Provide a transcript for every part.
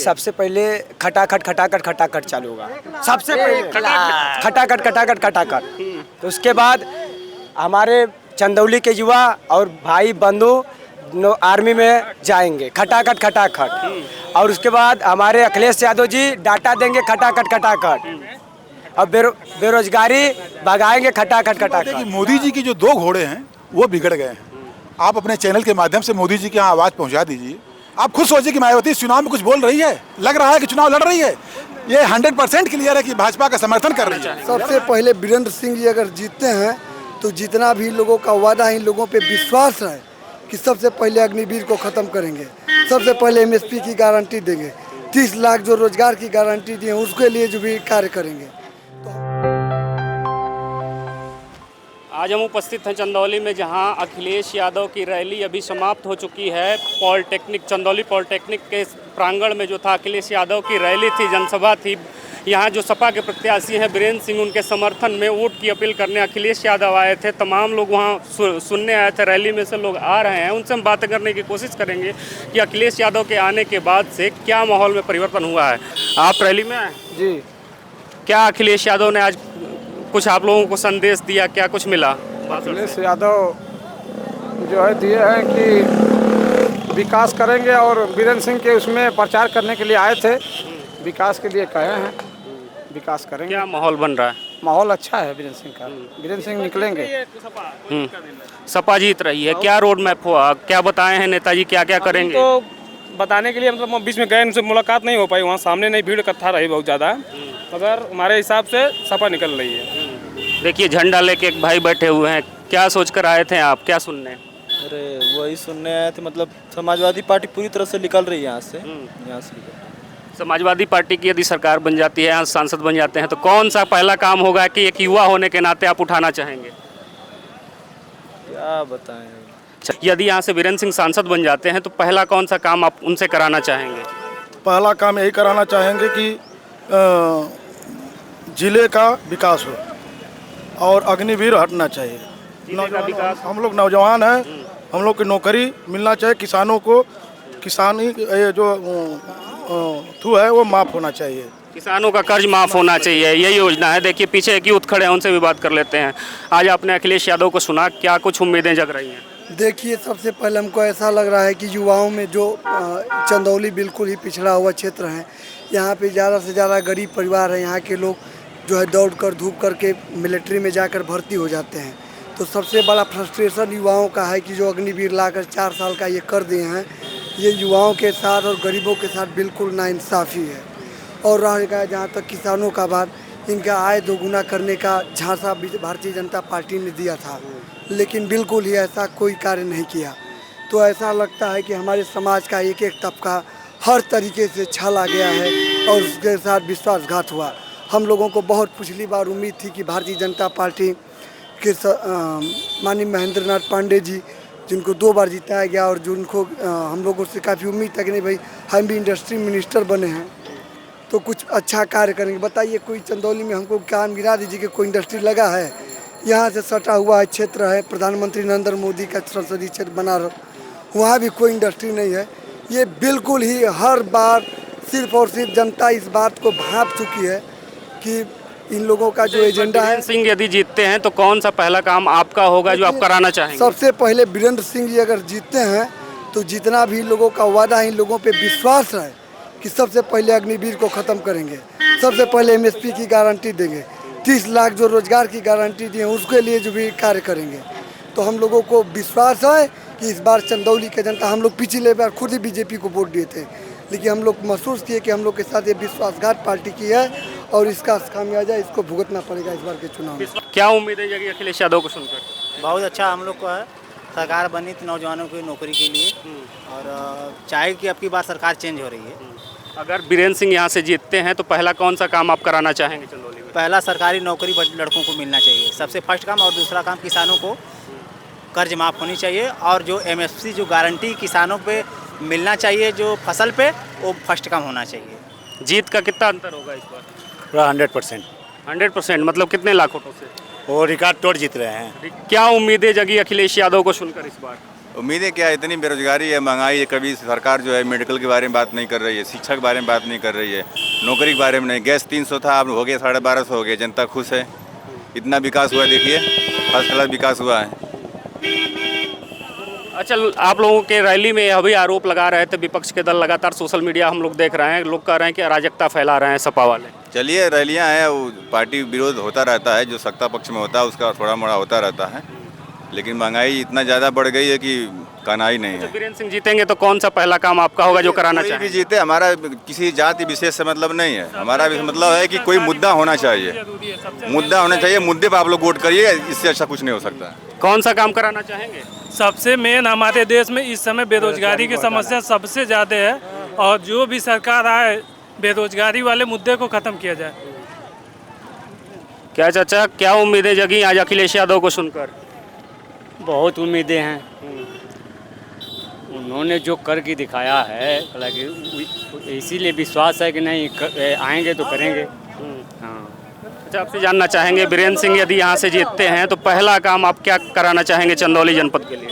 सबसे पहले खटाखट खटाखट खटाखट चालू होगा। सबसे पहले खटाखट खटाखट खटाखट, तो उसके बाद हमारे चंदौली के युवा और भाई बंधु आर्मी में जाएंगे खटाखट खटाखट, और उसके बाद हमारे अखिलेश यादव जी डाटा देंगे खटाखट खटाखट, और बेरोजगारी भगाएंगे खटाखट खटाखट। मोदी जी की जो दो घोड़े हैं वो बिगड़ गए हैं। आप अपने चैनल के माध्यम से मोदी जी की यहाँ आवाज़ पहुँचा दीजिए। आप खुद सोचिए कि मायावती इस चुनाव में कुछ बोल रही है, लग रहा है कि चुनाव लड़ रही है। ये 100% क्लियर है कि भाजपा का समर्थन कर रही है। सबसे पहले वीरेंद्र सिंह जी अगर जीतते हैं तो जितना भी लोगों का वादा है, इन लोगों पे विश्वास है कि सबसे पहले अग्निवीर को ख़त्म करेंगे, सबसे पहले MSP की गारंटी देंगे, 30 लाख जो रोजगार की गारंटी दी है उसके लिए जो भी कार्य करेंगे। आज हम उपस्थित हैं चंदौली में, जहां अखिलेश यादव की रैली अभी समाप्त हो चुकी है। पॉलिटेक्निक, चंदौली पॉलिटेक्निक के प्रांगण में जो था अखिलेश यादव की रैली थी, जनसभा थी। यहां जो सपा के प्रत्याशी हैं वीरेंद्र सिंह, उनके समर्थन में वोट की अपील करने अखिलेश यादव आए थे। तमाम लोग वहां सुनने आए थे, रैली में से लोग आ रहे हैं। उनसे हम बातें करने की कोशिश करेंगे कि अखिलेश यादव के आने के बाद से क्या माहौल में परिवर्तन हुआ है। आप रैली में आए जी। क्या अखिलेश यादव ने आज कुछ आप लोगों को संदेश दिया, क्या कुछ मिला? अखिलेश यादव जो है दिए हैं कि विकास करेंगे, और वीरेंद्र सिंह के उसमें प्रचार करने के लिए आए थे, विकास के लिए कहे हैं, विकास करेंगे। क्या माहौल बन रहा है? माहौल अच्छा है वीरेंद्र सिंह का, वीरेंद्र सिंह निकलेंगे। सपा जीत रही है, क्या रोड मैप हुआ, क्या बताए हैं नेताजी, क्या क्या करेंगे? तो बताने के लिए मतलब बीच में गए, उनसे मुलाकात नहीं हो पाई, वहाँ सामने नहीं, भीड़ इकट्ठा रही बहुत ज़्यादा, मगर हमारे हिसाब से सपा निकल रही है। देखिए झंडा लेके एक भाई बैठे हुए हैं, क्या सोचकर आए थे आप, क्या सुनने? अरे वही सुनने आए थे, मतलब समाजवादी पार्टी पूरी तरह से निकल रही है यहाँ से। समाजवादी पार्टी की यदि सरकार बन जाती है, यहाँ सांसद बन जाते हैं, तो कौन सा पहला काम होगा कि एक युवा होने के नाते आप उठाना चाहेंगे? क्या बताएं। यदि यहाँ से वीरेंद्र सिंह सांसद बन जाते हैं तो पहला कौन सा काम आप उनसे कराना चाहेंगे? पहला काम यही कराना चाहेंगे कि जिले का विकास हो और अग्निवीर हटना चाहिए। हम लोग नौजवान हैं, हम लोग की नौकरी मिलना चाहिए, किसानों को किसानी ये जो थू है वो माफ़ होना चाहिए, किसानों का कर्ज माफ़ होना चाहिए, यही योजना है। देखिए पीछे एक यूथ खड़े हैं, उनसे भी बात कर लेते हैं। आज आपने अखिलेश यादव को सुना, क्या कुछ उम्मीदें जग रही हैं? देखिए सबसे पहले हमको ऐसा लग रहा है कि युवाओं में जो चंदौली बिल्कुल ही पिछड़ा हुआ क्षेत्र है, यहाँ पे ज़्यादा से ज़्यादा गरीब परिवार है, यहाँ के लोग जो है दौड़ कर धूप करके मिलिट्री में जाकर भर्ती हो जाते हैं। तो सबसे बड़ा फ्रस्ट्रेशन युवाओं का है कि जो अग्निवीर लाकर 4 साल का ये कर दिए हैं, ये युवाओं के साथ और गरीबों के साथ बिल्कुल नाइंसाफ़ी है। और रह गया जहाँ तक किसानों का बात, इनका आय दोगुना करने का झांसा भारतीय जनता पार्टी ने दिया था, लेकिन बिल्कुल ही ऐसा कोई कार्य नहीं किया। तो ऐसा लगता है कि हमारे समाज का एक एक तबका हर तरीके से छला गया है और उसके साथ विश्वासघात हुआ। हम लोगों को बहुत पिछली बार उम्मीद थी कि भारतीय जनता पार्टी के माननीय महेंद्र नाथ पांडे जी, जिनको 2 बार जिताया गया और जिनको हम लोगों से काफ़ी उम्मीद था कि नहीं भाई हम भी इंडस्ट्री मिनिस्टर बने हैं तो कुछ अच्छा कार्य करेंगे। बताइए कोई चंदौली में हमको काम गिरा दीजिए कि कोई इंडस्ट्री लगा है? यहाँ से सटा हुआ है क्षेत्र है, प्रधानमंत्री नरेंद्र मोदी का संसदीय क्षेत्र बना रहा, वहाँ भी कोई इंडस्ट्री नहीं है। ये बिल्कुल ही हर बार सिर्फ और सिर्फ जनता इस बात को भांप चुकी है कि इन लोगों का जो एजेंडा है। सिंह यदि जीतते हैं तो कौन सा पहला काम आपका होगा जो आप कराना चाहेंगे? सबसे पहले वीरेंद्र सिंह जी अगर जीतते हैं तो जितना भी लोगों का वादा है, इन लोगों पे विश्वास है कि सबसे पहले अग्निवीर को ख़त्म करेंगे, सबसे पहले MSP की गारंटी देंगे, 30 लाख जो रोजगार की गारंटी दी है उसके लिए जो भी कार्य करेंगे। तो हम लोगों को विश्वास है कि इस बार चंदौली की जनता, हम लोग पिछले बार खुद ही BJP को वोट दिए थे, लेकिन हम लोग महसूस किए कि हम लोग के साथ ये विश्वासघात पार्टी की है और इसका खामियाजा इसको भुगतना पड़ेगा इस बार के चुनाव में। क्या उम्मीद है जगी अखिलेश यादव को सुनकर? बहुत अच्छा हम लोग को है, सरकार बनी थी नौजवानों की नौकरी के लिए और चाहे कि अब की बार सरकार चेंज हो रही है। अगर वीरेंद्र सिंह यहाँ से जीतते हैं तो पहला कौन सा काम आप कराना चाहेंगे चंदौली में? पहला सरकारी नौकरी लड़कों को मिलना चाहिए, सबसे फर्स्ट काम। और दूसरा काम किसानों को कर्ज माफ़ होनी चाहिए, और जो MSP जो गारंटी किसानों पे मिलना चाहिए जो फसल पे, वो फर्स्ट काम होना चाहिए। जीत का कितना अंतर होगा इस बार? पूरा 100%। 100% मतलब कितने लाख वोटों से? वो रिकॉर्ड तोड़ जीत रहे हैं। क्या उम्मीदें जगी अखिलेश यादव को सुनकर इस बार? उम्मीदें क्या, इतनी बेरोजगारी है, महंगाई है, कभी सरकार जो है मेडिकल के बारे में बात नहीं कर रही है, शिक्षा के बारे में बात नहीं कर रही है, नौकरी के बारे में नहीं। गैस 300 था, अब हो गया 1250 हो गया, जनता खुश है। इतना विकास हुआ, देखिए फर्स्ट क्लास विकास हुआ है। अच्छा, आप लोगों के रैली में अभी आरोप लगा रहे थे विपक्ष के दल, लगातार सोशल मीडिया हम लोग देख रहे हैं, लोग कह रहे हैं कि अराजकता फैला रहे हैं सपा वाले। चलिए, रैलियाँ हैं, वो पार्टी विरोध होता रहता है, जो सत्ता पक्ष में होता है उसका थोड़ा मोड़ा होता रहता है, लेकिन महंगाई इतना ज़्यादा बढ़ गई है कि कहना ही नहीं है। बीरेंद्र सिंह जीतेंगे तो कौन सा पहला काम आपका होगा जो कराना कोई भी चाहिए? जीते, हमारा किसी जाति विशेष से मतलब नहीं है। हमारा मतलब है कि कोई मुद्दा होना चाहिए, मुद्दा होना चाहिए, मुद्दे पर आप लोग वोट करिए, इससे अच्छा कुछ नहीं हो सकता। कौन सा काम कराना चाहेंगे? सबसे मेन हमारे देश में इस समय बेरोजगारी की समस्या सबसे ज़्यादा है, और जो भी सरकार आए बेरोजगारी वाले मुद्दे को ख़त्म किया जाए। क्या चाचा, क्या उम्मीदें जगी आज अखिलेश यादव को सुनकर? बहुत उम्मीदें हैं, उन्होंने जो करके दिखाया है, हालांकि इसीलिए विश्वास है कि नहीं आएंगे तो करेंगे। हाँ। अच्छा, आपसे जानना चाहेंगे बीरेंद्र सिंह यदि यहाँ से जीतते हैं तो पहला काम आप क्या कराना चाहेंगे चंदौली जनपद के लिए?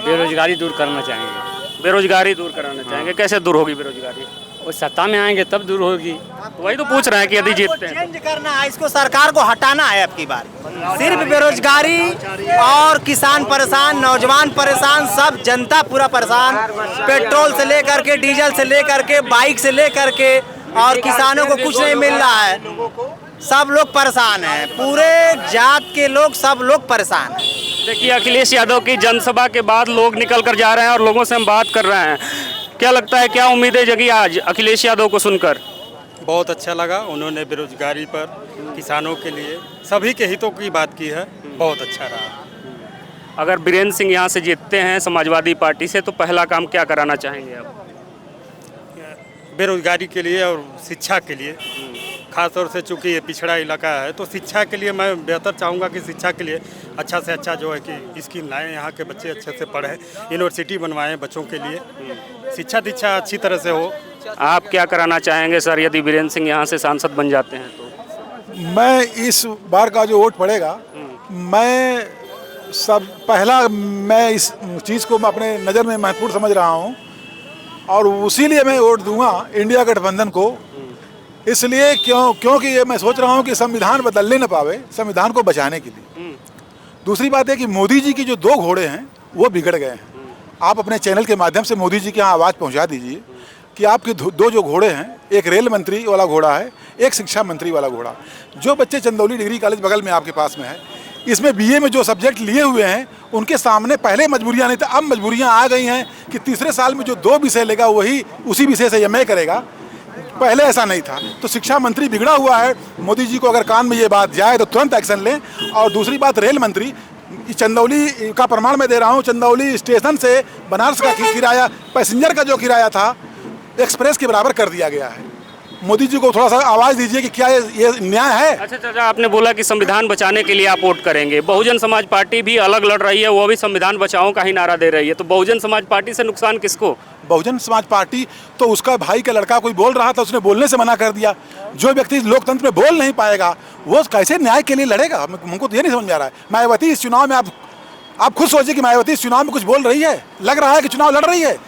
बेरोजगारी दूर करना चाहेंगे। बेरोजगारी दूर कराना चाहेंगे, कैसे दूर होगी बेरोजगारी? वो सत्ता में आएंगे तब दूर होगी। तो वही तो पूछ रहे हैं कि यदि जीतते हैं चेंज करना है, इसको सरकार को हटाना है। अब की बार सिर्फ बेरोजगारी और किसान परेशान, नौजवान परेशान, सब जनता पूरा परेशान, पेट्रोल से लेकर के डीजल से लेकर के बाइक से लेकर के, और किसानों को कुछ नहीं मिल रहा है। सब लोग परेशान हैं, पूरे जात के लोग, सब लोग परेशान हैं। देखिए, अखिलेश यादव की जनसभा के बाद लोग निकल कर जा रहे हैं और लोगों से हम बात कर रहे हैं। क्या लगता है, क्या उम्मीदें जगी आज अखिलेश यादव को सुनकर? बहुत अच्छा लगा, उन्होंने बेरोजगारी पर, किसानों के लिए, सभी के हितों की बात की है, बहुत अच्छा रहा। अगर बीरेंद्र सिंह यहाँ से जीतते हैं समाजवादी पार्टी से तो पहला काम क्या कराना चाहेंगे आप? बेरोजगारी के लिए और शिक्षा के लिए, खासतौर से चूँकि ये पिछड़ा इलाका है तो शिक्षा के लिए मैं बेहतर चाहूँगा कि शिक्षा के लिए अच्छा से अच्छा जो है कि स्कीम लाएँ, यहाँ के बच्चे अच्छे से पढ़ें, यूनिवर्सिटी बनवाएं बच्चों के लिए, शिक्षा दीक्षा अच्छी तरह से हो। आप क्या कराना चाहेंगे सर यदि बीरेंद्र सिंह यहाँ से सांसद बन जाते हैं तो? मैं इस बार का जो वोट पड़ेगा, मैं पहला मैं इस चीज़ को अपने नज़र में महत्वपूर्ण समझ रहा हूँ और उसी लिए मैं वोट दूंगा इंडिया गठबंधन को। इसलिए क्योंकि ये मैं सोच रहा हूँ कि संविधान बदलने न पावे, संविधान को बचाने के लिए। दूसरी बात है कि मोदी जी की जो दो घोड़े हैं वो बिगड़ गए हैं। आप अपने चैनल के माध्यम से मोदी जी के यहाँ आवाज़ पहुँचा दीजिए कि आपके दो जो घोड़े हैं, एक रेल मंत्री वाला घोड़ा है, एक शिक्षा मंत्री वाला घोड़ा। जो बच्चे चंदौली डिग्री कॉलेज बगल में आपके पास में है, इसमें बीए में जो सब्जेक्ट लिए हुए हैं उनके सामने पहले मजबूरियां नहीं थी, अब मजबूरियां आ गई हैं कि तीसरे साल में जो 2 विषय लेगा वही उसी विषय से एमए करेगा। पहले ऐसा नहीं था। तो शिक्षा मंत्री बिगड़ा हुआ है। मोदी जी को अगर कान में ये बात जाए तो तुरंत एक्शन लें। और दूसरी बात, रेल मंत्री, चंदौली का प्रमाण मैं दे रहा हूँ, चंदौली स्टेशन से बनारस का किराया, पैसेंजर का जो किराया था एक्सप्रेस के बराबर कर दिया गया है। मोदी जी को थोड़ा सा आवाज़ दीजिए कि क्या ये न्याय है? अच्छा चाचा, आपने बोला कि संविधान बचाने के लिए आप वोट करेंगे। बहुजन समाज पार्टी भी अलग लड़ रही है, वो भी संविधान बचाओ का ही नारा दे रही है, तो बहुजन समाज पार्टी से नुकसान किसको? बहुजन समाज पार्टी तो उसका भाई का लड़का कोई बोल रहा था, उसने बोलने से मना कर दिया। जो व्यक्ति लोकतंत्र में बोल नहीं पाएगा वो कैसे न्याय के लिए लड़ेगा? हमको तो ये नहीं समझ में आ रहा है। मायावती इस चुनाव में आप खुद सोचिए कि मायावती इस चुनाव में कुछ बोल रही है? लग रहा है कि चुनाव लड़ रही है।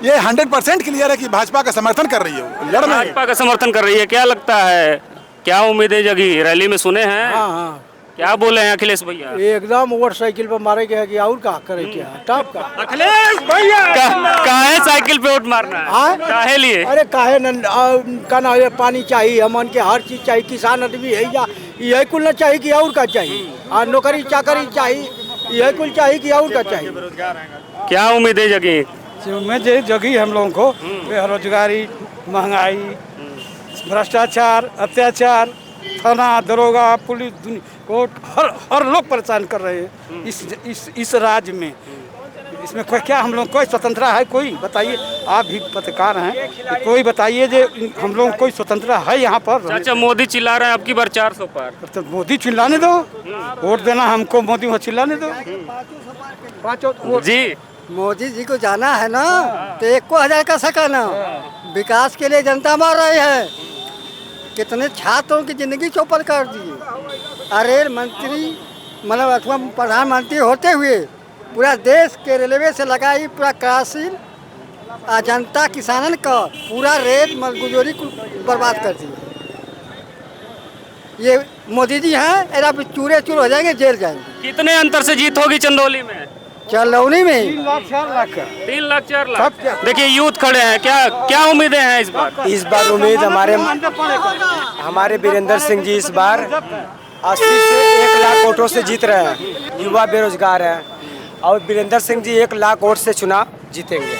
ये 100% क्लियर है कि भाजपा का समर्थन कर रही है, लड़ रही है, भाजपा का समर्थन कर रही है। क्या लगता है, क्या उम्मीदें जगी? रैली में सुने हैं? हाँ। क्या बोले हैं अखिलेश भैया? एकदम मोटरसाइकिल पर मारे गया कि और का करे क्या टॉप का अखिलेश भैया काहे साइकिल पे वोट मारना है? काहे लिए? अरे काहे का ना, पानी चाहिए, हमन के हर चीज चाहिए। किसान आदमी है या यही कुल ना चाहिए कि और का चाहिए? और नौकरी चाकरी चाहिए, यही कुल चाहिए कि और का चाहिए? क्या उम्मीदें जगी? उम्मीदें जगी हम लोगों को, बेरोजगारी, महंगाई, भ्रष्टाचार, अत्याचार, थाना दरोगा, पुलिस, कोर्ट, हर लोग परेशान कर रहे हैं इस राज्य में। इसमें कोई क्या हम लोग कोई स्वतंत्रता है? कोई बताइए, आप भी पत्रकार हैं, कोई बताइए जो हम लोग कोई स्वतंत्रता है यहाँ पर? चाचा, मोदी चिल्ला रहे हैं अब की बार 400 पार। तो मोदी चिल्लाने दो, वोट देना हमको, मोदी को चिल्लाने दो। जी, मोदी जी को जाना है ना तो 1,000 का सकाना। विकास के लिए जनता मर रही है, कितने छात्रों की जिंदगी चौपट कर दी। अरे मंत्री मतलब अथवा प्रधानमंत्री होते हुए पूरा देश के रेलवे से लगाई पूरा क्रासिल जनता किसानन का पूरा रेत मजदूरी को बर्बाद कर दी। ये मोदी जी हैं, एरा चूरे चूर हो जाएंगे, जेल जाएंगे। कितने अंतर से जीत होगी चंदौली में? चंदौली में 3 लाख 4 लाख 3 लाख 4 लाख। देखिए यूथ खड़े हैं, क्या उम्मीदें हैं इस बार? इस बार उम्मीद हमारे वीरेंद्र सिंह जी इस बार 80 से 1 लाख वोटों से जीत रहे हैं। युवा बेरोजगार हैं और वीरेंद्र सिंह जी 1 लाख वोट से चुनाव जीतेंगे।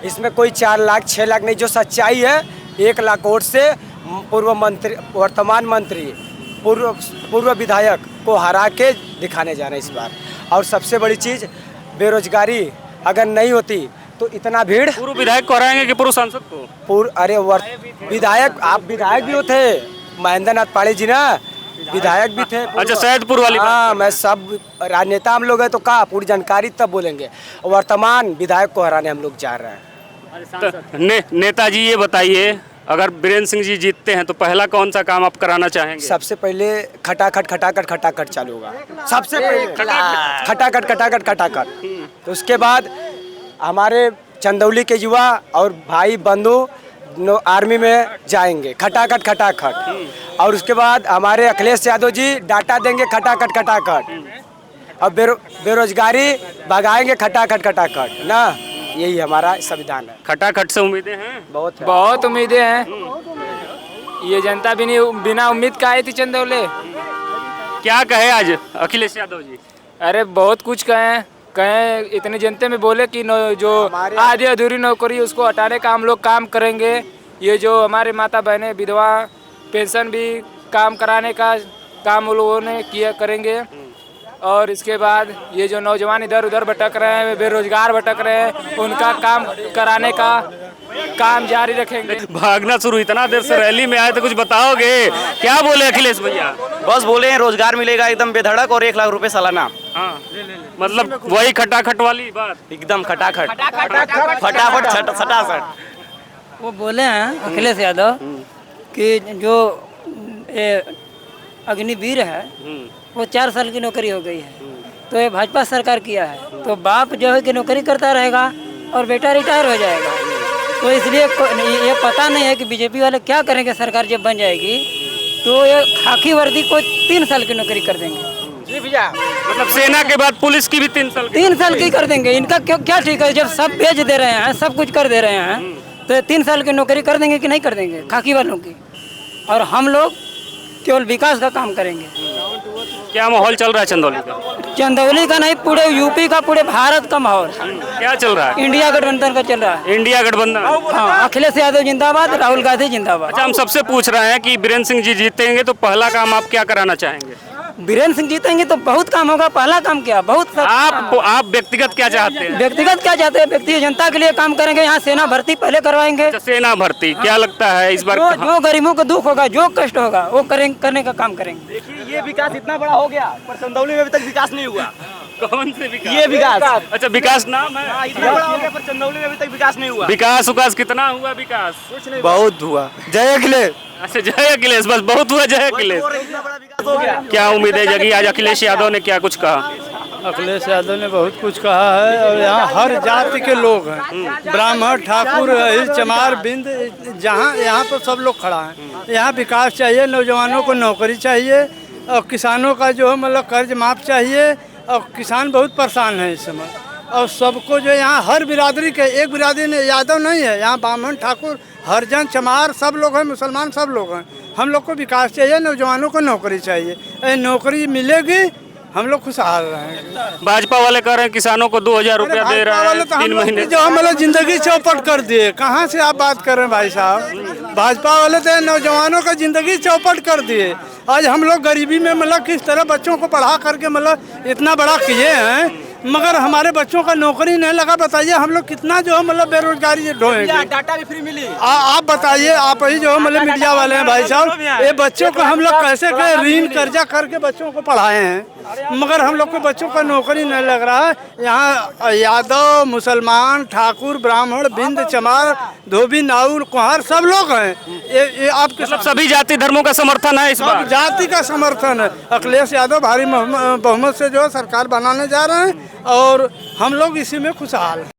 इसमें कोई 4 लाख 6 लाख नहीं, जो सच्चाई है 1 लाख वोट से पूर्व मंत्री, वर्तमान मंत्री, पूर्व विधायक को हरा के दिखाने जा रहे हैं इस बार। और सबसे बड़ी चीज़ बेरोजगारी अगर नहीं होती तो इतना भीड़। पूर्व विधायक को हराएंगे कि पूर्व सांसद को? अरे विधायक, आप विधायक भी होते, महेंद्र नाथ पाड़े जी ना विधायक भी थे। अच्छा, सैदपुर वाली। हाँ, मैं सब राजनेता हम लोग हैं तो कहा पूरी जानकारी तब बोलेंगे। वर्तमान विधायक को हराने हम लोग जा रहे हैं। नेताजी ये बताइए, अगर बीरेंद्र सिंह जी जीतते हैं तो पहला कौन सा काम आप कराना चाहेंगे? सबसे पहले खटाखट चालू होगा। सबसे पहले खटाखट। तो उसके बाद हमारे चंदौली के युवा और भाई बंधु आर्मी में जाएंगे, खटाखट। और उसके बाद हमारे अखिलेश यादव जी डाटा देंगे, खटाखट। और बेरोजगारी भगाएंगे, खटाखट ना। यही हमारा संविधान है। खटाखट से उम्मीदें हैं? बहुत उम्मीदें हैं। ये जनता भी नहीं बिना उम्मीद का आई थी चंदौली। क्या कहे आज अखिलेश यादव जी? अरे बहुत कुछ कहें इतनी जनता में बोले कि जो आधी अधूरी नौकरी उसको हटाने का हम लोग काम करेंगे। ये जो हमारे माता बहनें विधवा पेंशन भी काम कराने का काम उन लोगों ने किया करेंगे। और इसके बाद ये जो नौजवान इधर उधर भटक रहे हैं, बेरोजगार भटक रहे हैं, उनका काम कराने का काम जारी रखेंगे। भागना शुरू, इतना देर से रैली में आए तो कुछ बताओगे? क्या बोले अखिलेश भैया? बस बोले हैं रोजगार मिलेगा एकदम बेधड़क और 1 लाख रुपए सालाना। हाँ, मतलब वही खटाखट वाली बात, एकदम खटाखट, फटाफट, सटासट। वो बोले हैं अखिलेश यादव कि जो अग्निवीर है वो 4 साल की नौकरी हो गई है, तो ये भाजपा सरकार किया है, तो बाप जो है कि नौकरी करता रहेगा और बेटा रिटायर हो जाएगा। तो इसलिए ये पता नहीं है कि बीजेपी वाले क्या करेंगे। सरकार जब बन जाएगी तो ये खाकी वर्दी को 3 साल की नौकरी कर देंगे। जी भैया, मतलब सेना के बाद पुलिस की भी 3 साल की कर देंगे। इनका क्या ठीक है, जब सब बेच दे रहे हैं, सब कुछ कर दे रहे हैं, तो 3 साल की नौकरी कर देंगे कि नहीं कर देंगे खाकी वालों की। और हम लोग केवल विकास का काम करेंगे। क्या माहौल चल रहा है चंदौली का? चंदौली का नहीं, पूरे यूपी का, पूरे भारत का माहौल। क्या चल रहा है? इंडिया गठबंधन का चल रहा है। इंडिया गठबंधन। हाँ, अखिलेश यादव जिंदाबाद, राहुल गांधी जिंदाबाद। अच्छा, हम सबसे पूछ रहे हैं कि बीरेंद्र सिंह जी जीतेंगे तो पहला काम आप क्या कराना चाहेंगे? बीरेंद्र सिंह जीतेंगे तो बहुत काम होगा। पहला काम क्या, बहुत आप व्यक्तिगत क्या चाहते हैं? व्यक्तिगत क्या चाहते हैं? व्यक्ति जनता के लिए काम करेंगे। यहाँ सेना भर्ती पहले करवाएंगे। सेना भर्ती क्या लगता है इस बार? जो गरीबों को दुख होगा, जो कष्ट होगा, वो करने का काम करेंगे। देखिए, ये विकास इतना बड़ा हो गया पर चंदौली में अभी तक विकास नहीं हुआ। कौन से विकास? ये विकास। अच्छा, विकास नाम है। इतना बड़ा हो गया पर चंदौली में अभी तक विकास नहीं हुआ। विकास कितना हुआ? विकास कुछ नहीं, बहुत हुआ। जय अखिलेश। अच्छा, जय अखिलेश, बस बहुत हुआ। जय अखिलेश। क्या उम्मीदें जगी आज? अखिलेश यादव ने क्या कुछ कहा? अखिलेश यादव ने बहुत कुछ कहा है और यहाँ हर जाति के लोग हैं, ब्राह्मण, ठाकुर, चमार, बिंद, जहाँ यहाँ पर सब लोग खड़ा हैं। यहाँ विकास चाहिए, नौजवानों को नौकरी चाहिए और किसानों का जो है मतलब कर्ज माफ चाहिए। और किसान बहुत परेशान है इस समय। और सबको जो यहाँ हर बिरादरी के, एक बिरादरी ने यादव नहीं है, यहाँ ब्राह्मण, ठाकुर, हरिजन, चमार सब लोग हैं, मुसलमान सब लोग हैं। हम लोग को विकास चाहिए, नौजवानों को नौकरी चाहिए। नौकरी मिलेगी हम लोग खुशहाल रहेंगे। भाजपा वाले कह रहे हैं किसानों को 2000 रुपया दे रहा है 3 महीने। जो मतलब जिंदगी चौपट कर दिए, कहाँ से आप बात कर रहे हैं भाई साहब? भाजपा वाले तो नौजवानों का जिंदगी चौपट कर दिए। आज हम लोग गरीबी में मतलब किस तरह बच्चों को पढ़ा करके मतलब इतना बड़ा किए हैं, मगर हमारे बच्चों का नौकरी नहीं लगा। बताइए हम लोग कितना जो है मतलब बेरोजगारी ढोएंगे। डाटा भी फ्री मिली। आप बताइए, आप ही जो है मतलब मीडिया वाले हैं भाई साहब, ये बच्चों को हम लोग कैसे ऋण कर्जा करके बच्चों को पढ़ाए हैं, मगर हम लोग के बच्चों का नौकरी नहीं लग रहा है। यहाँ यादव, मुसलमान, ठाकुर, ब्राह्मण, बिंद, चमार, धोबी, नाउर, कुहार सब लोग हैं। ये आपके मतलब सभी जाति धर्मों का समर्थन है इस बार? जाति का समर्थन है। अखिलेश यादव भारी बहुमत से जो है सरकार बनाने जा रहे हैं और हम लोग इसी में खुशहाल हैं।